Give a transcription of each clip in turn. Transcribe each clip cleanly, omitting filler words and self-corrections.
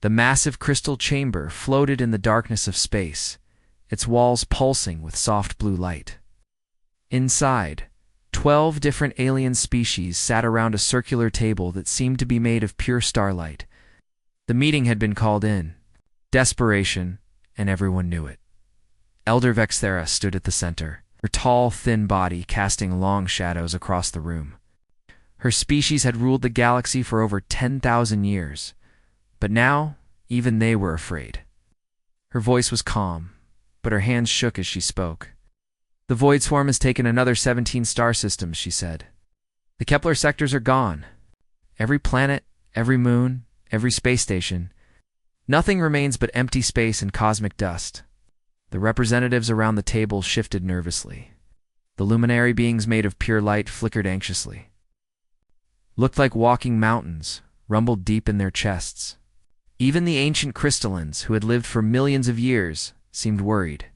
The massive crystal chamber floated in the darkness of space, its walls pulsing with soft blue light. Inside, 12 different alien species sat around a circular table that seemed to be made of pure starlight. The meeting had been called in. Desperation, and everyone knew it. Elder Vexthera stood at the center, her tall, thin body casting long shadows across the room. Her species had ruled the galaxy for over 10,000 years, but now even they were afraid. Her voice was calm, but her hands shook as she spoke. "The Void Swarm has taken another 17 star systems," she said. "The Kepler sectors are gone. Every planet, every moon, every space station. Nothing remains but empty space and cosmic dust." The representatives around the table shifted nervously. The luminary beings made of pure light flickered anxiously. Looked like walking mountains, rumbled deep in their chests. Even the ancient crystallines, who had lived for millions of years, seemed worried.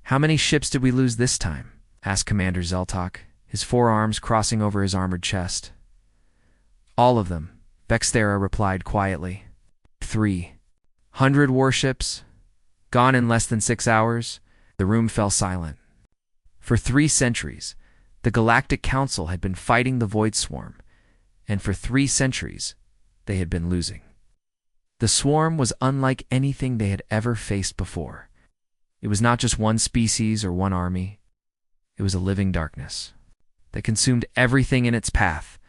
"How many ships did we lose this time?" asked Commander Zeltok, his forearms crossing over his armored chest. "All of them," Vexthera replied quietly. 300 warships, gone in less than 6 hours." The room fell silent. For 3 centuries, the Galactic Council had been fighting the Void Swarm, and for 3 centuries, they had been losing. The swarm was unlike anything they had ever faced before. It was not just one species or one army. It was a living darkness that consumed everything in its path.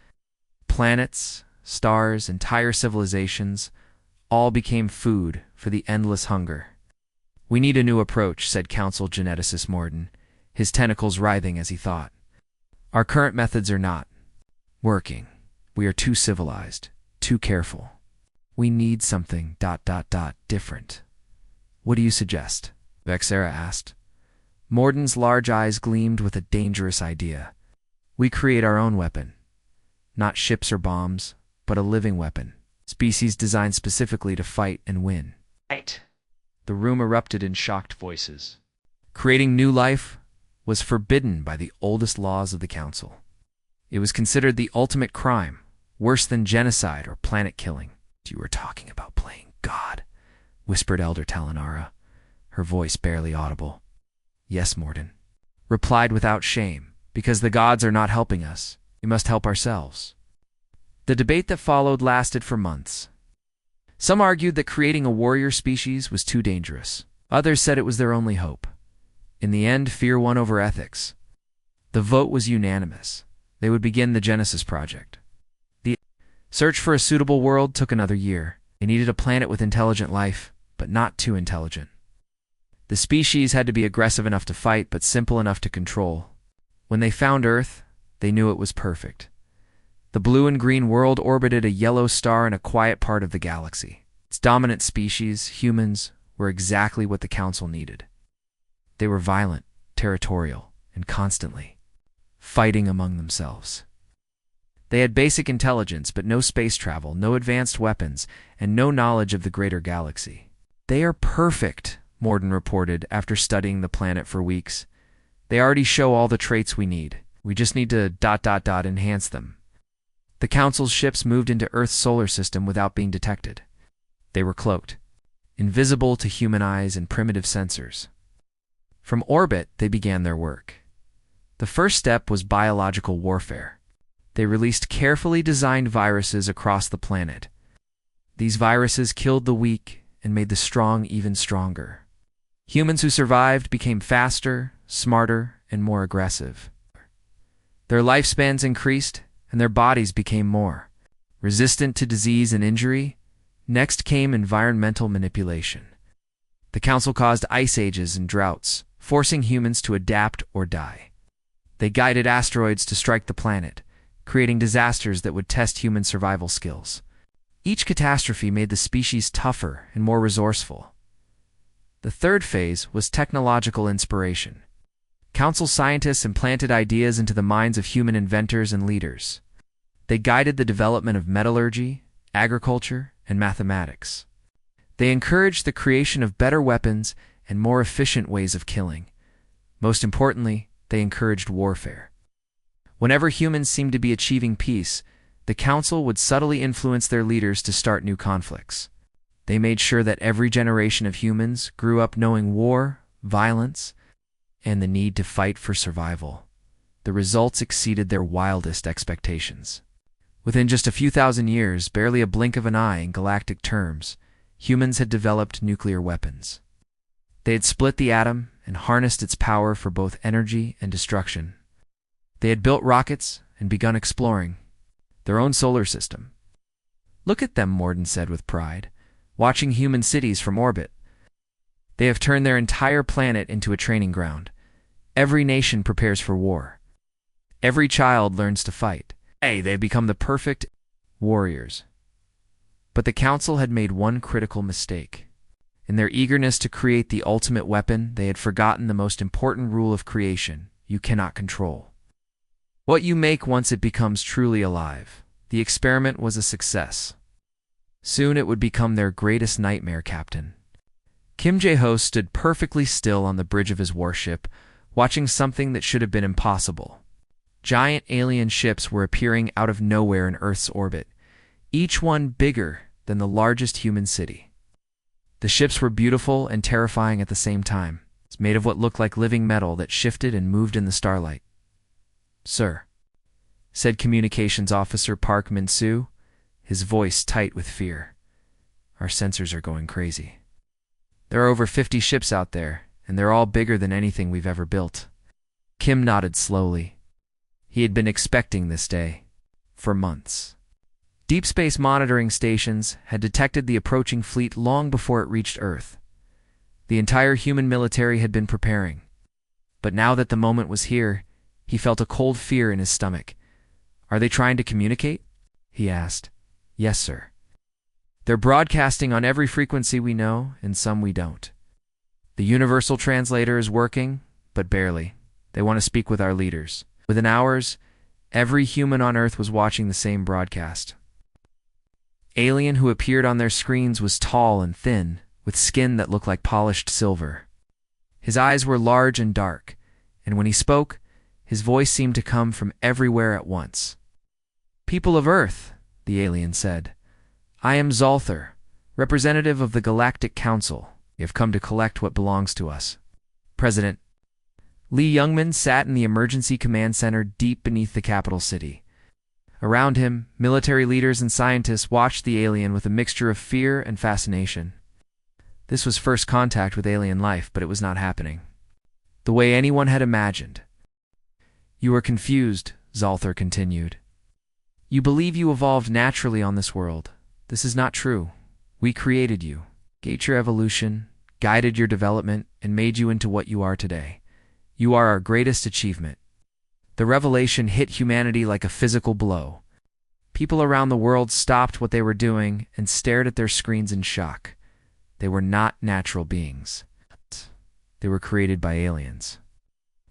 Planets, stars, entire civilizations, all became food for the endless hunger. "We need a new approach," said Council Geneticist Morden, his tentacles writhing as he thought. "Our current methods are not working. We are too civilized, too careful. We need something ... different. What do you suggest?" Vexthera asked. Morden's large eyes gleamed with a dangerous idea. "We create our own weapon. Not ships or bombs, but a living weapon. Species designed specifically to fight and win." Right. The room erupted in shocked voices. Creating new life was forbidden by the oldest laws of the Council. It was considered the ultimate crime, worse than genocide or planet killing. "You were talking about playing God," whispered Elder Talinara, her voice barely audible. "Yes, Morden," replied without shame, "because the gods are not helping us. We must help ourselves." The debate that followed lasted for months. Some argued that creating a warrior species was too dangerous. Others said it was their only hope. In the end, fear won over ethics. The vote was unanimous. They would begin the Genesis Project. The search for a suitable world took another year. They needed a planet with intelligent life, but not too intelligent. The species had to be aggressive enough to fight, but simple enough to control. When they found Earth, they knew it was perfect. The blue and green world orbited a yellow star in a quiet part of the galaxy. Its dominant species, humans, were exactly what the Council needed. They were violent, territorial, and constantly fighting among themselves. They had basic intelligence, but no space travel, no advanced weapons, and no knowledge of the greater galaxy. "They are perfect," Morden reported after studying the planet for weeks. "They already show all the traits we need. We just need to ... enhance them." The Council's ships moved into Earth's solar system without being detected. They were cloaked, invisible to human eyes and primitive sensors. From orbit, they began their work. The first step was biological warfare. They released carefully designed viruses across the planet. These viruses killed the weak and made the strong even stronger. Humans who survived became faster, smarter, and more aggressive. Their lifespans increased, and their bodies became more resistant to disease and injury. Next came environmental manipulation. The Council caused ice ages and droughts, forcing humans to adapt or die. They guided asteroids to strike the planet, creating disasters that would test human survival skills. Each catastrophe made the species tougher and more resourceful. The third phase was technological inspiration. Council scientists implanted ideas into the minds of human inventors and leaders. They guided the development of metallurgy, agriculture, and mathematics. They encouraged the creation of better weapons and more efficient ways of killing. Most importantly, they encouraged warfare. Whenever humans seemed to be achieving peace, the Council would subtly influence their leaders to start new conflicts. They made sure that every generation of humans grew up knowing war, violence, and the need to fight for survival. The results exceeded their wildest expectations. Within just a few thousand years, barely a blink of an eye in galactic terms, humans had developed nuclear weapons. They had split the atom and harnessed its power for both energy and destruction. They had built rockets and begun exploring their own solar system. "Look at them," Morden said with pride, "watching human cities from orbit. They have turned their entire planet into a training ground. Every nation prepares for war. Every child learns to fight. Hey, they've become the perfect warriors." But the Council had made one critical mistake. In their eagerness to create the ultimate weapon, they had forgotten the most important rule of creation: you cannot control what you make once it becomes truly alive. The experiment was a success. Soon it would become their greatest nightmare, Captain. Kim Jae-ho stood perfectly still on the bridge of his warship, watching something that should have been impossible. Giant alien ships were appearing out of nowhere in Earth's orbit, each one bigger than the largest human city. The ships were beautiful and terrifying at the same time. It's made of what looked like living metal that shifted and moved in the starlight. "Sir," said Communications Officer Park Min-soo, his voice tight with fear, "our sensors are going crazy. There are over 50 ships out there, and they're all bigger than anything we've ever built." Kim nodded slowly. He had been expecting this day for months. Deep space monitoring stations had detected the approaching fleet long before it reached Earth. The entire human military had been preparing. But now that the moment was here, he felt a cold fear in his stomach. "Are they trying to communicate?" he asked. "Yes, sir. They're broadcasting on every frequency we know and some we don't. The universal translator is working, but barely. They want to speak with our leaders." Within hours, every human on Earth was watching the same broadcast. Alien who appeared on their screens was tall and thin, with skin that looked like polished silver. His eyes were large and dark, and when he spoke, his voice seemed to come from everywhere at once. "People of Earth," the alien said, "I am Zalthar, representative of the Galactic Council. We have come to collect what belongs to us." President Lee Youngman sat in the Emergency Command Center deep beneath the capital city. Around him, military leaders and scientists watched the alien with a mixture of fear and fascination. This was first contact with alien life, but it was not happening the way anyone had imagined. "You are confused," Zalthar continued. "You believe you evolved naturally on this world. This is not true. We created you, gauged your evolution, guided your development, and made you into what you are today. You are our greatest achievement." The revelation hit humanity like a physical blow. People around the world stopped what they were doing and stared at their screens in shock. They were not natural beings. They were created by aliens.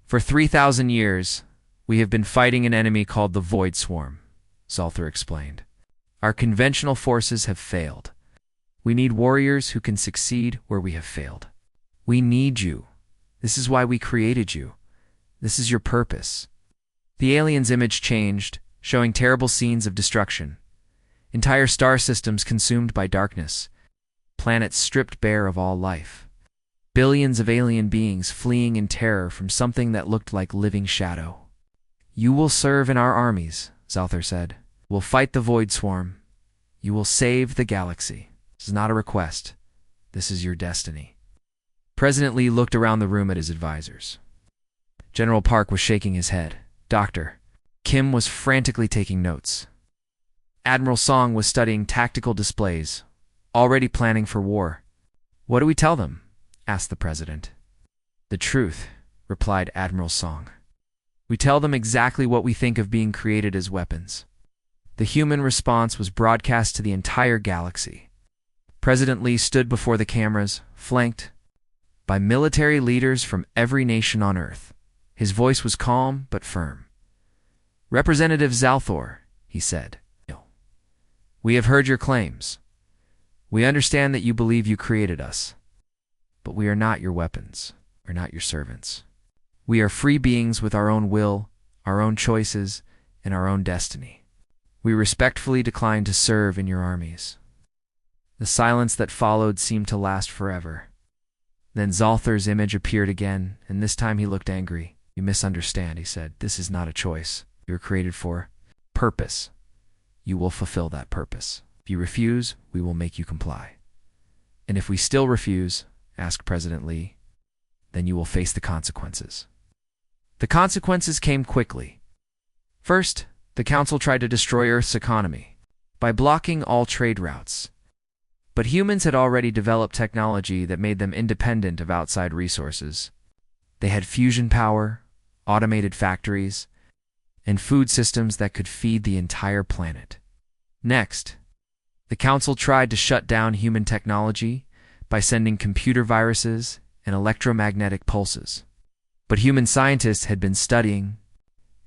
"For 3,000 years, we have been fighting an enemy called the Void Swarm," Zalthar explained. "Our conventional forces have failed. We need warriors who can succeed where we have failed. We need you. This is why we created you. This is your purpose." The alien's image changed, showing terrible scenes of destruction. Entire star systems consumed by darkness. Planets stripped bare of all life. Billions of alien beings fleeing in terror from something that looked like living shadow. "You will serve in our armies," Zalthar said. "We'll fight the Void Swarm. You will save the galaxy. This is not a request. This is your destiny." President Lee looked around the room at his advisors. General Park was shaking his head. "Doctor." Kim was frantically taking notes. Admiral Song was studying tactical displays, already planning for war. "What do we tell them?" asked the president. "The truth," replied Admiral Song. "We tell them exactly what we think of being created as weapons." The human response was broadcast to the entire galaxy. President Lee stood before the cameras, flanked by military leaders from every nation on Earth. His voice was calm but firm. "Representative Zalthar," he said, "we have heard your claims. We understand that you believe you created us. But we are not your weapons. We're not your servants. We are free beings with our own will, our own choices, and our own destiny. We respectfully decline to serve in your armies." The silence that followed seemed to last forever. Then Zalthar's image appeared again, and this time he looked angry. "You misunderstand," he said. "This is not a choice. You were created for purpose. You will fulfill that purpose. If you refuse, we will make you comply. And if we still refuse," asked President Lee, "then you will face the consequences." The consequences came quickly. First, the Council tried to destroy Earth's economy by blocking all trade routes. But humans had already developed technology that made them independent of outside resources. They had fusion power, automated factories, and food systems that could feed the entire planet. Next, the Council tried to shut down human technology by sending computer viruses and electromagnetic pulses. But human scientists had been studying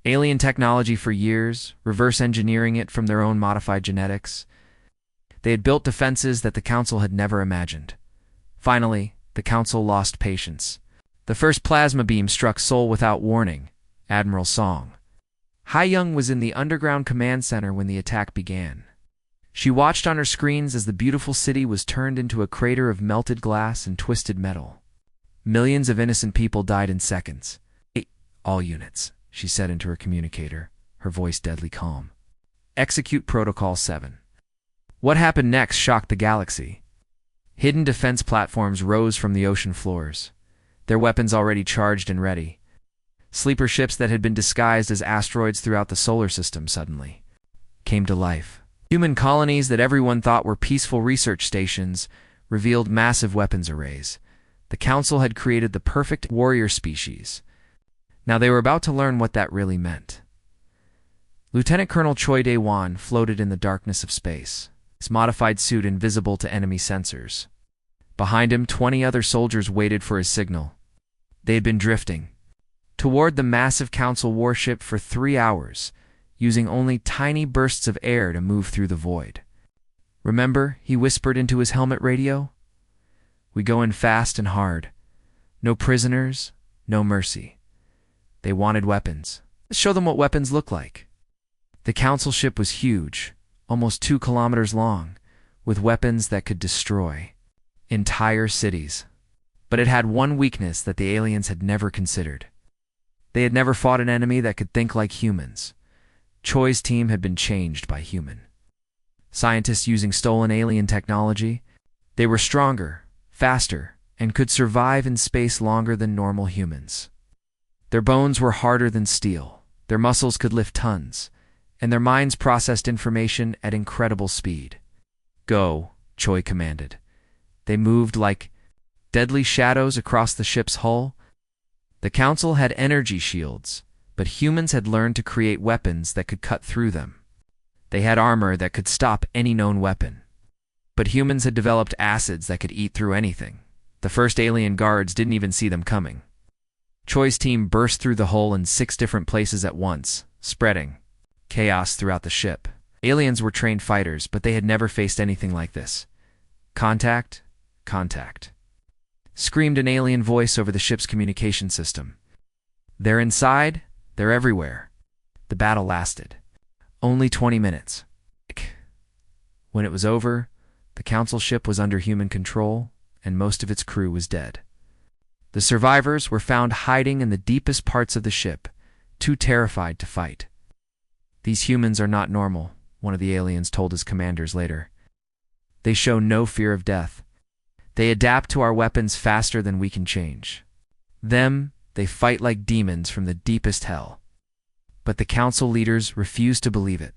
alien technology for years, reverse engineering it from their own modified genetics. They had built defenses that the Council had never imagined. Finally, the Council lost patience. The first plasma beam struck Seoul without warning. Admiral Song Ha-young was in the underground command center when the attack began. She watched on her screens as the beautiful city was turned into a crater of melted glass and twisted metal. Millions of innocent people died in seconds. "All units," she said into her communicator, her voice deadly calm. "Execute Protocol 7. What happened next shocked the galaxy. Hidden defense platforms rose from the ocean floors, their weapons already charged and ready. Sleeper ships that had been disguised as asteroids throughout the solar system suddenly came to life. Human colonies that everyone thought were peaceful research stations revealed massive weapons arrays. The Council had created the perfect warrior species. Now they were about to learn what that really meant. Lieutenant Colonel Choi Dae-won floated in the darkness of space, his modified suit invisible to enemy sensors. Behind him, 20 other soldiers waited for his signal. They had been drifting toward the massive Council warship for 3 hours, using only tiny bursts of air to move through the void. "Remember," he whispered into his helmet radio. "We go in fast and hard. No prisoners, no mercy." They wanted weapons. Let's show them what weapons look like. The Council ship was huge, almost 2 kilometers long, with weapons that could destroy entire cities. But it had one weakness that the aliens had never considered. They had never fought an enemy that could think like humans. Choi's team had been changed by human scientists using stolen alien technology. They were stronger, faster, and could survive in space longer than normal humans. Their bones were harder than steel, their muscles could lift tons, and their minds processed information at incredible speed. "Go," Choi commanded. They moved like deadly shadows across the ship's hull. The Council had energy shields, but humans had learned to create weapons that could cut through them. They had armor that could stop any known weapon. But humans had developed acids that could eat through anything. The first alien guards didn't even see them coming. Choi's team burst through the hull in 6 different places at once, spreading chaos throughout the ship. Aliens were trained fighters, but they had never faced anything like this. "Contact, contact," screamed an alien voice over the ship's communication system. "They're inside, they're everywhere." The battle lasted only 20 minutes. When it was over, the Council ship was under human control, and most of its crew was dead. The survivors were found hiding in the deepest parts of the ship, too terrified to fight. "These humans are not normal," one of the aliens told his commanders later. "They show no fear of death. They adapt to our weapons faster than we can change. They fight like demons from the deepest hell." But the Council leaders refused to believe it.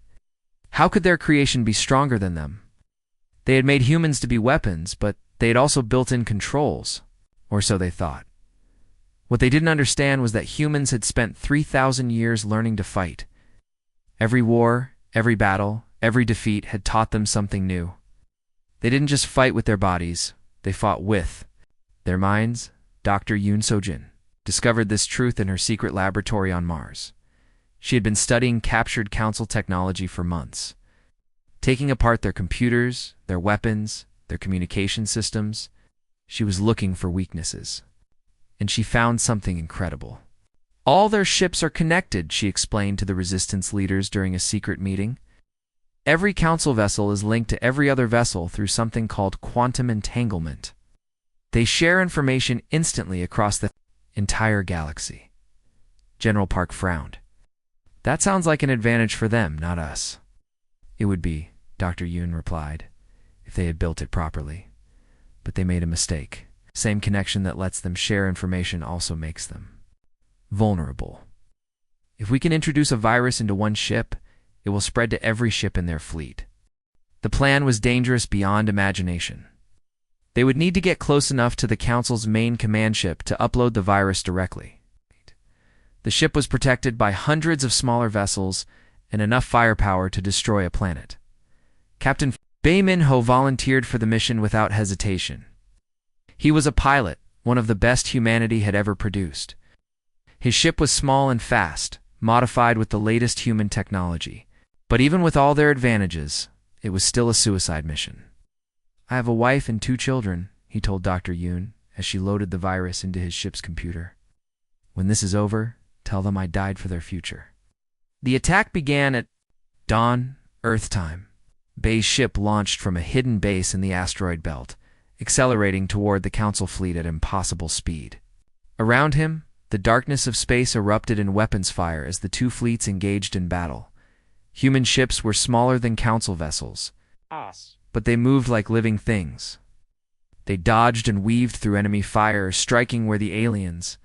How could their creation be stronger than them? They had made humans to be weapons, but they had also built in controls, or so they thought. What they didn't understand was that humans had spent 3,000 years learning to fight. Every war, every battle, every defeat had taught them something new. They didn't just fight with their bodies, they fought with their minds. Dr. Yoon So-jin discovered this truth in her secret laboratory on Mars. She had been studying captured Council technology for months, taking apart their computers, their weapons, their communication systems. She was looking for weaknesses. And she found something incredible. "All their ships are connected," she explained to the resistance leaders during a secret meeting. Every council vessel is linked to every other vessel through something called quantum entanglement. They share information instantly across the entire galaxy. General Park frowned. That sounds like an advantage for them, not us. It would be, Dr. Yoon replied, if they had built it properly. But they made a mistake. Same connection that lets them share information also makes them vulnerable. If we can introduce a virus into one ship, it will spread to every ship in their fleet. The plan was dangerous beyond imagination. They would need to get close enough to the Council's main command ship to upload the virus directly. The ship was protected by hundreds of smaller vessels and enough firepower to destroy a planet. Captain Bae Min-ho volunteered for the mission without hesitation. He was a pilot, one of the best humanity had ever produced. His ship was small and fast, modified with the latest human technology. But even with all their advantages, it was still a suicide mission. I have a wife and 2 children, he told Dr. Yoon as she loaded the virus into his ship's computer. When this is over, tell them I died for their future. The attack began at dawn, Earth time. Bae's ship launched from a hidden base in the asteroid belt, accelerating toward the Council fleet at impossible speed. Around him, the darkness of space erupted in weapons fire as the 2 fleets engaged in battle. Human ships were smaller than Council vessels, but they moved like living things. They dodged and weaved through enemy fire, striking where the aliens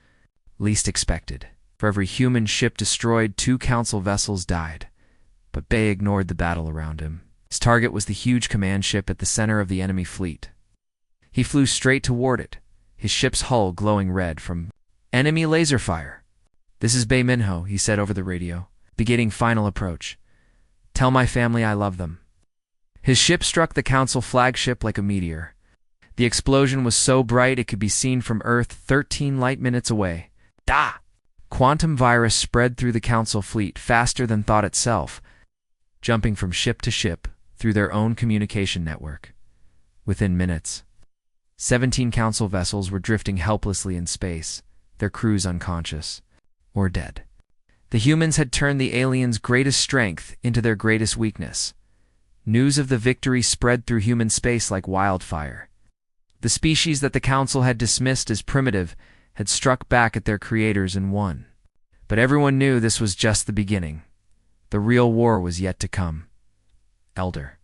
least expected. For every human ship destroyed, 2 Council vessels died, but Bae ignored the battle around him. His target was the huge command ship at the center of the enemy fleet. He flew straight toward it, his ship's hull glowing red from enemy laser fire. This is Bae Min-ho, he said over the radio, beginning final approach. Tell my family I love them. His ship struck the Council flagship like a meteor. The explosion was so bright it could be seen from Earth 13 light minutes away. Da! Quantum virus spread through the Council fleet faster than thought itself, jumping from ship to ship through their own communication network. Within minutes, 17 Council vessels were drifting helplessly in space, their crews unconscious or dead. The humans had turned the aliens' greatest strength into their greatest weakness. News of the victory spread through human space like wildfire. The species that the Council had dismissed as primitive had struck back at their creators and won. But everyone knew this was just the beginning. The real war was yet to come. Elder.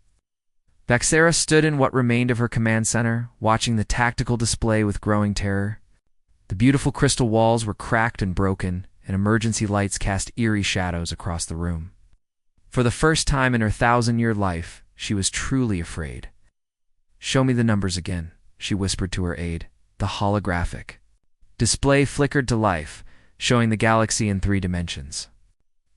Vexera stood in what remained of her command center, watching the tactical display with growing terror. The beautiful crystal walls were cracked and broken, and emergency lights cast eerie shadows across the room. For the first time in her 1,000-year life, she was truly afraid. Show me the numbers again, she whispered to her aide. The holographic display flickered to life, showing the galaxy in 3 dimensions.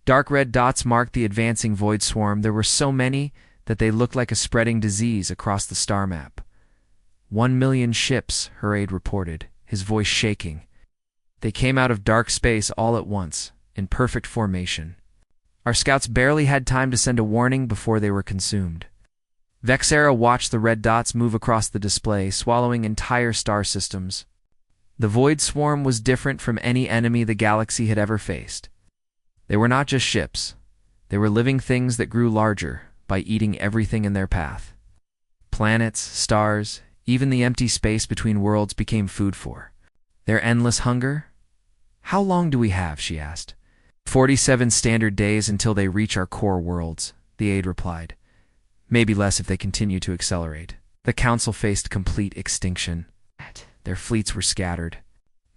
Dark red dots marked the advancing void swarm. There were so many that they looked like a spreading disease across the star map. 1 million ships, her aide reported, his voice shaking. They came out of dark space all at once, in perfect formation. Our scouts barely had time to send a warning before they were consumed. Vexera watched the red dots move across the display, swallowing entire star systems. The void swarm was different from any enemy the galaxy had ever faced. They were not just ships. They were living things that grew larger by eating everything in their path. Planets, stars, even the empty space between worlds became food for their endless hunger. How long do we have, she asked. 47 standard days until they reach our core worlds, the aide replied. Maybe less if they continue to accelerate. The Council faced complete extinction. Their fleets were scattered.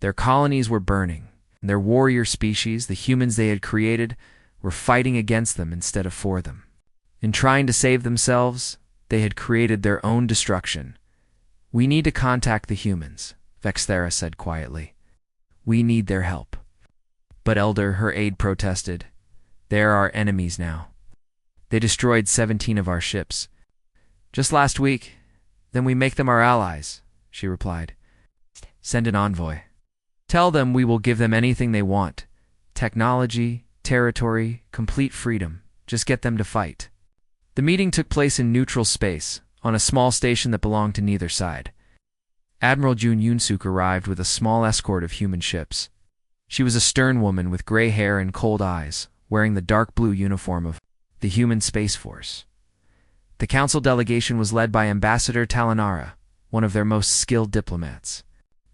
Their colonies were burning. Their warrior species, the humans they had created, were fighting against them instead of for them. In trying to save themselves, they had created their own destruction. We need to contact the humans, Vexera said quietly. We need their help. But Elder, her aide protested. They're our enemies now. They destroyed 17 of our ships. Just last week, then we make them our allies, she replied. Send an envoy. Tell them we will give them anything they want. Technology, territory, complete freedom. Just get them to fight. The meeting took place in neutral space, on a small station that belonged to neither side. Admiral Jun Yoon-suk arrived with a small escort of human ships. She was a stern woman with gray hair and cold eyes, wearing the dark blue uniform of the Human Space Force. The council delegation was led by Ambassador Talanara, one of their most skilled diplomats.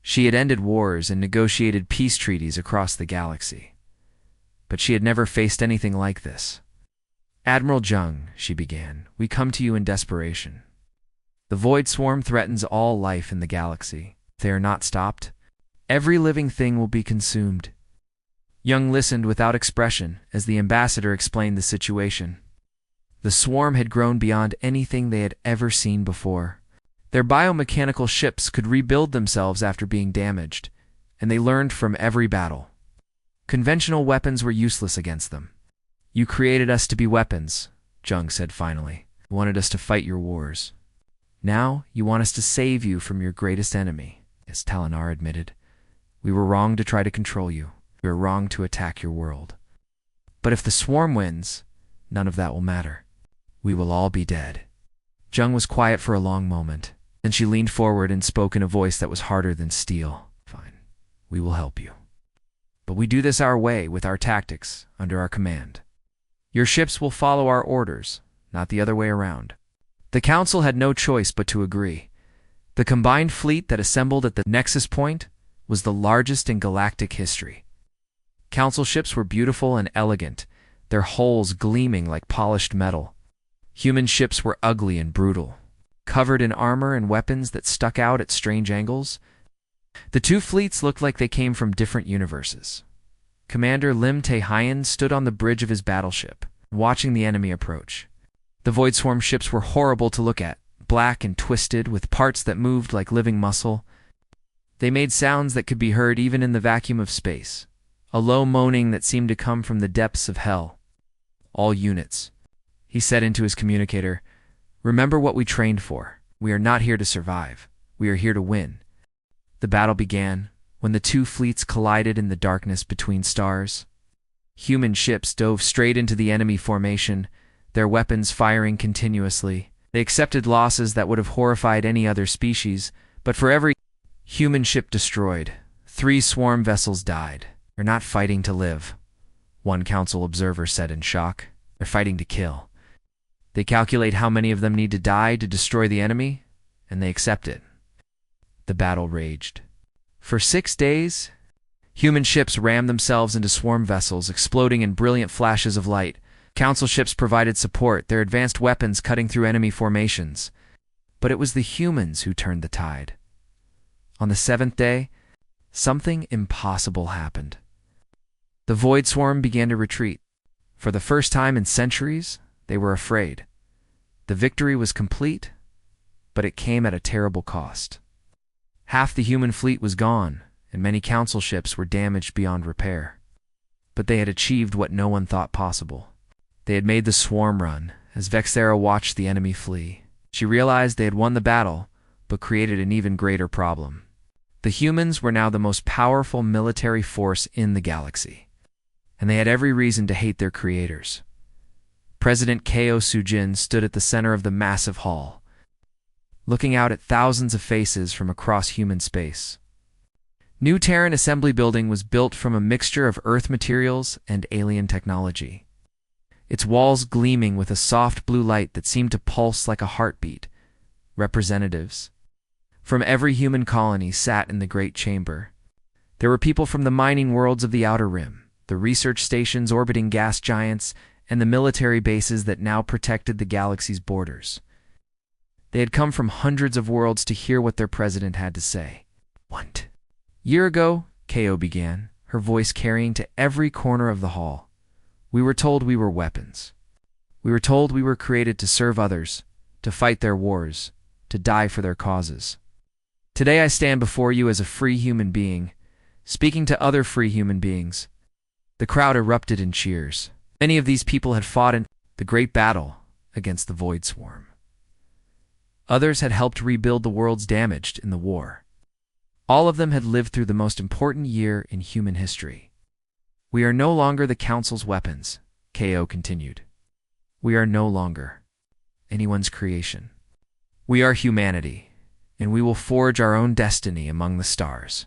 She had ended wars and negotiated peace treaties across the galaxy. But she had never faced anything like this. "Admiral Jung," she began, "we come to you in desperation. The Void Swarm threatens all life in the galaxy. If they are not stopped, every living thing will be consumed." Jung listened without expression as the ambassador explained the situation. The swarm had grown beyond anything they had ever seen before. Their biomechanical ships could rebuild themselves after being damaged, and they learned from every battle. Conventional weapons were useless against them. "You created us to be weapons," Jung said finally. "You wanted us to fight your wars. Now you want us to save you from your greatest enemy." As Talanar admitted, "We were wrong to try to control you. We were wrong to attack your world. But if the swarm wins, none of that will matter. We will all be dead." Jung was quiet for a long moment. Then she leaned forward and spoke in a voice that was harder than steel. "Fine, we will help you. But we do this our way, with our tactics, under our command. Your ships will follow our orders, not the other way around." The council had no choice but to agree. The combined fleet that assembled at the Nexus Point was the largest in galactic history. Council ships were beautiful and elegant, their hulls gleaming like polished metal. Human ships were ugly and brutal, covered in armor and weapons that stuck out at strange angles. The two fleets looked like they came from different universes. Commander Lim Tae-Hyen stood on the bridge of his battleship, watching the enemy approach. The Void Swarm ships were horrible to look at, black and twisted, with parts that moved like living muscle. They made sounds that could be heard even in the vacuum of space, a low moaning that seemed to come from the depths of hell. "All units," he said into his communicator, "remember what we trained for. We are not here to survive. We are here to win." The battle began when the two fleets collided in the darkness between stars. Human ships dove straight into the enemy formation, their weapons firing continuously. They accepted losses that would have horrified any other species, but for every human ship destroyed, 3 swarm vessels died. "They're not fighting to live," one council observer said in shock. "They're fighting to kill. They calculate how many of them need to die to destroy the enemy, and they accept it." The battle raged. For 6 days, human ships rammed themselves into swarm vessels, exploding in brilliant flashes of light. Council ships provided support, their advanced weapons cutting through enemy formations. But it was the humans who turned the tide. On the 7th day, something impossible happened. The Void Swarm began to retreat. For the first time in centuries, they were afraid. The victory was complete, but it came at a terrible cost. Half the human fleet was gone, and many council ships were damaged beyond repair. But they had achieved what no one thought possible. They had made the swarm run, as Vexera watched the enemy flee. She realized they had won the battle, but created an even greater problem. The humans were now the most powerful military force in the galaxy, and they had every reason to hate their creators. President Ko Sujin stood at the center of the massive hall, looking out at thousands of faces from across human space. New Terran Assembly Building was built from a mixture of Earth materials and alien technology, its walls gleaming with a soft blue light that seemed to pulse like a heartbeat. Representatives from every human colony sat in the Great Chamber. There were people from the mining worlds of the Outer Rim, the research stations orbiting gas giants, and the military bases that now protected the galaxy's borders. They had come from hundreds of worlds to hear what their president had to say. "What?" "Year ago," Ko began, her voice carrying to every corner of the hall, "we were told we were weapons. We were told we were created to serve others, to fight their wars, to die for their causes. Today I stand before you as a free human being, speaking to other free human beings." The crowd erupted in cheers. Many of these people had fought in the great battle against the Void Swarm. Others had helped rebuild the worlds damaged in the war. All of them had lived through the most important year in human history. "We are no longer the Council's weapons," Ko continued. "We are no longer anyone's creation. We are humanity, and we will forge our own destiny among the stars."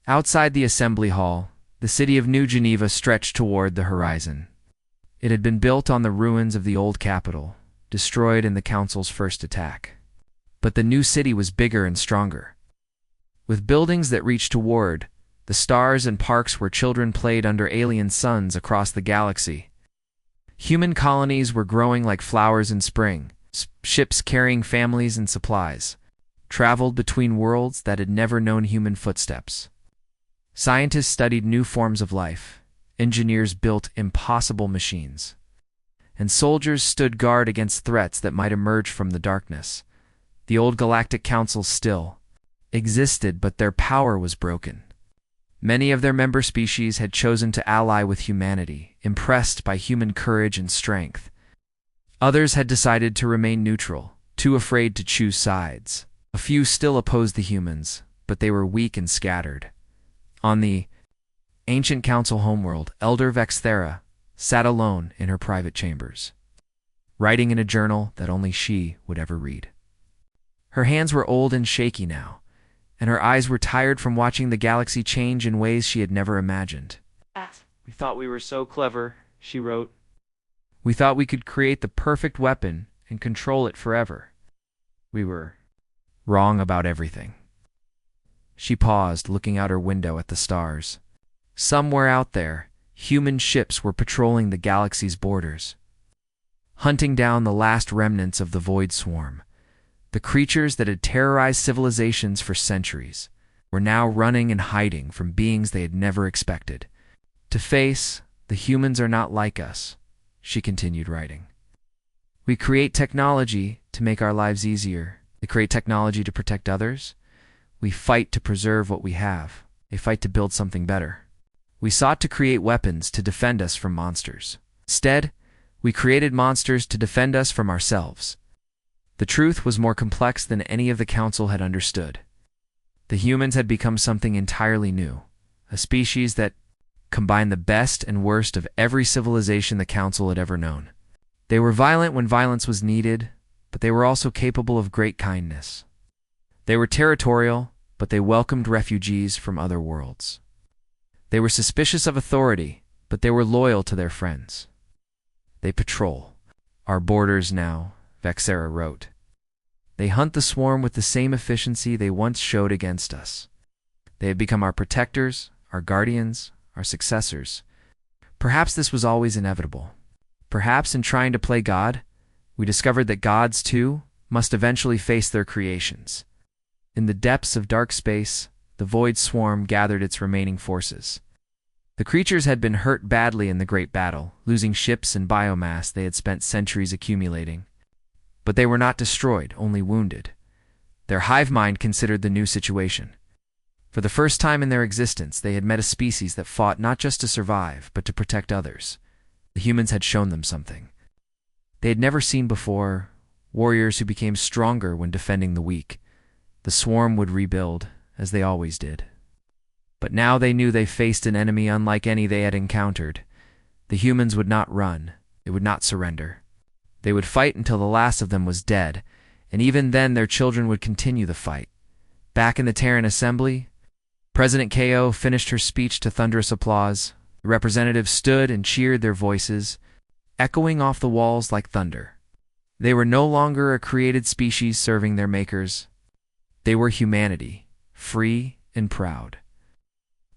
Outside the assembly hall, the city of New Geneva stretched toward the horizon. It had been built on the ruins of the old capital, destroyed in the Council's first attack. But the new city was bigger and stronger. With buildings that reached toward the stars and parks where children played under alien suns across the galaxy. Human colonies were growing like flowers in spring. Ships carrying families and supplies traveled between worlds that had never known human footsteps. Scientists studied new forms of life. Engineers built impossible machines. And soldiers stood guard against threats that might emerge from the darkness. The old Galactic Council still existed, but their power was broken. Many of their member species had chosen to ally with humanity, impressed by human courage and strength. Others had decided to remain neutral, too afraid to choose sides. A few still opposed the humans, but they were weak and scattered. On the ancient council homeworld, Elder Vexthera sat alone in her private chambers, writing in a journal that only she would ever read. Her hands were old and shaky now, and her eyes were tired from watching the galaxy change in ways she had never imagined. We thought we were so clever, she wrote. We thought we could create the perfect weapon and control it forever. We were wrong about everything. She paused, looking out her window at the stars. Somewhere out there, human ships were patrolling the galaxy's borders, hunting down the last remnants of the Void Swarm. The creatures that had terrorized civilizations for centuries were now running and hiding from beings they had never expected to face. The humans are not like us, she continued writing. We create technology to make our lives easier. They create technology to protect others. We fight to preserve what we have. They fight to build something better. We sought to create weapons to defend us from monsters. Instead, we created monsters to defend us from ourselves. The truth was more complex than any of the Council had understood. The humans had become something entirely new, a species that combined the best and worst of every civilization the Council had ever known. They were violent when violence was needed, but they were also capable of great kindness. They were territorial, but they welcomed refugees from other worlds. They were suspicious of authority, but they were loyal to their friends. They patrol our borders now, Vexthera wrote. They hunt the swarm with the same efficiency they once showed against us. They have become our protectors, our guardians, our successors. Perhaps this was always inevitable. Perhaps in trying to play God, we discovered that gods, too, must eventually face their creations. In the depths of dark space, the Void Swarm gathered its remaining forces. The creatures had been hurt badly in the Great Battle, losing ships and biomass they had spent centuries accumulating. But they were not destroyed, only wounded. Their hive mind considered the new situation. For the first time in their existence, they had met a species that fought not just to survive, but to protect others. The humans had shown them something they had never seen before, warriors who became stronger when defending the weak. The swarm would rebuild, as they always did. But now they knew they faced an enemy unlike any they had encountered. The humans would not run. They would not surrender. They would fight until the last of them was dead, and even then their children would continue the fight. Back in the Terran Assembly, President KO finished her speech to thunderous applause. The representatives stood and cheered, their voices echoing off the walls like thunder. They were no longer a created species serving their makers. They were humanity, free and proud,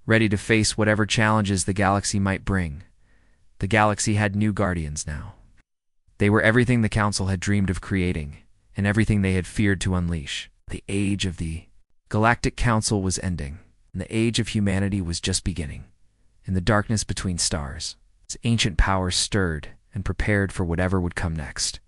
ready to face whatever challenges the galaxy might bring. The galaxy had new guardians now. They were everything the Council had dreamed of creating, and everything they had feared to unleash. The age of the Galactic Council was ending, and the age of humanity was just beginning. In the darkness between stars, its ancient powers stirred and prepared for whatever would come next.